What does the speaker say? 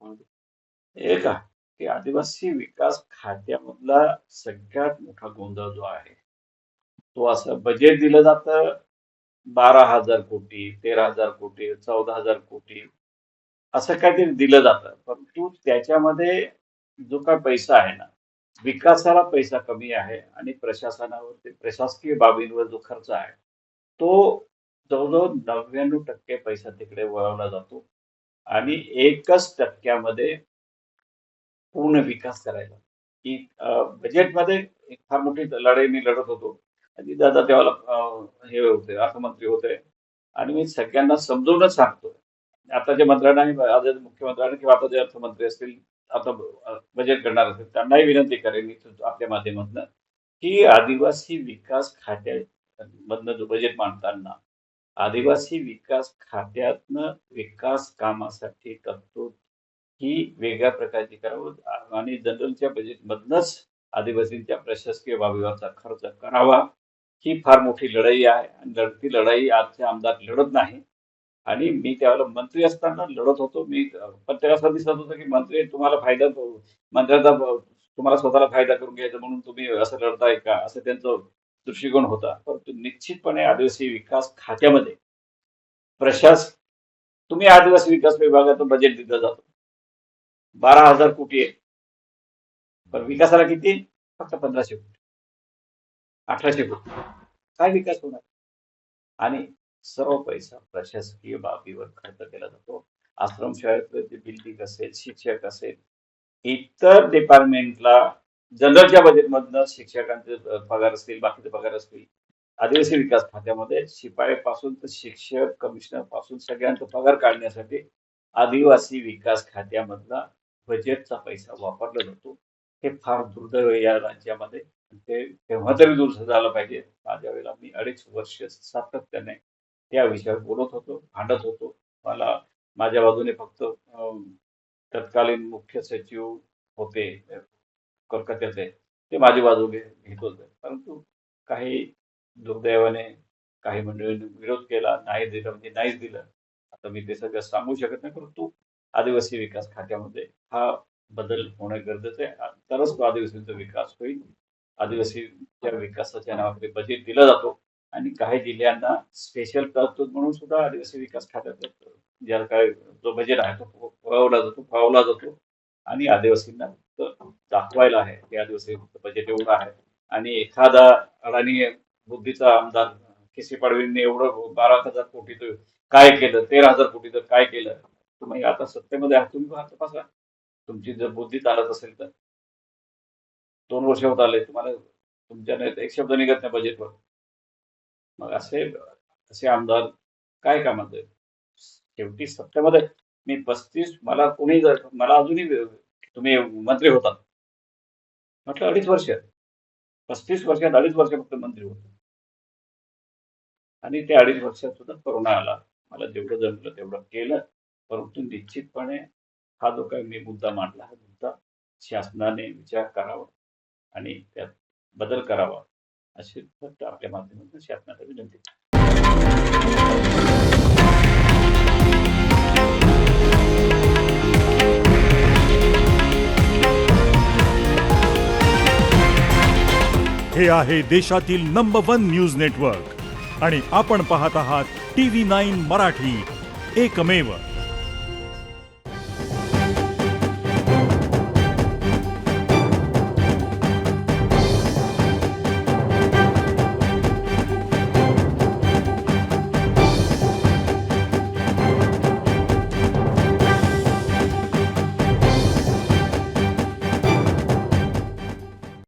एक आहे की आदिवासी विकास खात्यामधला सगळ्यात मोठा गोंधळ जो आहे, तो असं बजेट दिलं जातं 12,000 कोटी, 13,000 कोटी, 14,000 कोटी असं काहीतरी दिलं जातं. परंतु त्याच्यामध्ये जो काय पैसा आहे ना, विकासाला पैसा कमी आहे आणि प्रशासनावर प्रशासकीय बाबींवर जो खर्च आहे, तो जवळजवळ 99% पैसा तिकडे वळवला जातो आणि 1% पूर्ण विकास करायला. की बजेटमध्ये एक फार मोठी लढाई मी लढत होतो. आणि दादा त्यावेळेला हे होते, अर्थमंत्री होते आणि मी सगळ्यांना समजवूनच सांगतो. आताच्या मंत्र्यांना, आज मुख्यमंत्र्यांना किंवा आता जे अर्थमंत्री असतील, आता बजेट करणार असतील, त्यांनाही विनंती करेन मी आपल्या माध्यमातून की आदिवासी विकास खात्यामधनं जो बजेट मांडताना आदिवासी विकास खात्यातनं विकास कामासाठी तरतूद ही वेगळ्या प्रकारची करावं आणि जनरलच्या बजेटमधनंच आदिवासींच्या प्रशासकीय बाबीवरचा खर्च करावा. ही फार मोठी लढाई आहे आणि ती लढाई आजचे आमदार लढत नाही. आणि मी त्यावेळेला मंत्री असताना लढत होतो. मी पण त्याला असं दिसत होतं की मंत्री तुम्हाला मंत्र्याचा तुम्हाला स्वतःला फायदा करून घ्यायचा म्हणून तुम्ही असं लढताय का, असं त्यांचं दृष्टिकोन होता. परंतु निश्चितपणे आदिवासी विकास खात्यामध्ये प्रशास तुम्ही आदिवासी विकास विभागाचं बजेट दिलं जातं 12,000 कोटी आहे. पण विकासाला किती? फक्त 1,500 कोटी, 1,800 कोटी. काय विकास होणार? आणि सर्व पैसा प्रशासकीय बाबीवर खर्च केला जातो. आश्रमशाळेतलं जे बिल्डिंग असेल, शिक्षक असेल, इतर डिपार्टमेंटला जनरलच्या बजेटमधनं शिक्षकांचे पगार असतील, बाकीचे पगार असतील, आदिवासी विकास खात्यामध्ये शिपाईपासून तर शिक्षक, कमिशनर पासून सगळ्यांचा पगार काढण्यासाठी आदिवासी विकास खात्यामधला बजेटचा पैसा वापरला जातो. हे फार दुर्दैव आहे या राज्यामध्ये. ते तेव्हा तरी दूर झालं पाहिजे. माझ्या वेळेला मी 2.5 वर्ष सातत्याने त्या विषयावर बोलत होतो, भांडत होतो. मला माझ्या बाजूने फक्त तत्कालीन मुख्य सचिव होते कोलकात्याचे, ते माझी बाजू घेत होते. परंतु काही दुर्दैवाने काही मंडळींनी विरोध केला, नाही दिलं म्हणजे नाहीच दिलं. आता मी ते सगळं सांगू शकत नाही, परंतु आदिवासी विकास खात्यामध्ये हा बदल होणं गरजेचं आहे. तरच तो आदिवासींचा विकास होईल. आदिवासीच्या विकासाच्या नावाखाली बजेट दिला जातो आणि काही जिल्ह्यांना स्पेशल तरतूद म्हणून सुद्धा आदिवासी विकास खात्यात ज्या काय जो बजेट आहे तो पुरवला जातो आणि आदिवासींना दाखवायला आहे की आदिवासी बजेट एवढं आहे. आणि एखादा अडाणी बुद्धीचा आमदार केसी पाडवींनी एवढं 12,000 कोटी काय केलं, 13,000 कोटी तर काय केलं, तुम्ही आता सत्तेमध्ये आहात, तुम्ही तपासा. तुमची जर बुद्धी चालत असेल तर 2 वर्ष होत आले तुम्हाला, तुमच्या एक शब्द निघत नाही बजेटवर. मग असे असे आमदार काय कामाचे? शेवटी सत्तेमध्ये मी 35 मला कोणी जर मला अजूनही तुम्ही मंत्री होता म्हटलं 2.5 वर्ष, 35 वर्षात 2.5 वर्ष फक्त मंत्री होतो. आणि त्या 2.5 वर्षात सुद्धा कोरोना आला. मला जेवढं जमलं तेवढं केलं. परंतु निश्चितपणे हा जो काही मी मुद्दा मांडला, हा मुद्दा शासनाने विचार करावा आणि त्यात बदल करावा अशी फक्त आपल्या माध्यमातून शासनाला विनंती. हे आहे देशातील नंबर 1 न्यूज नेटवर्क आणि आपण पाहत आहात TV9 मराठी, एकमेव.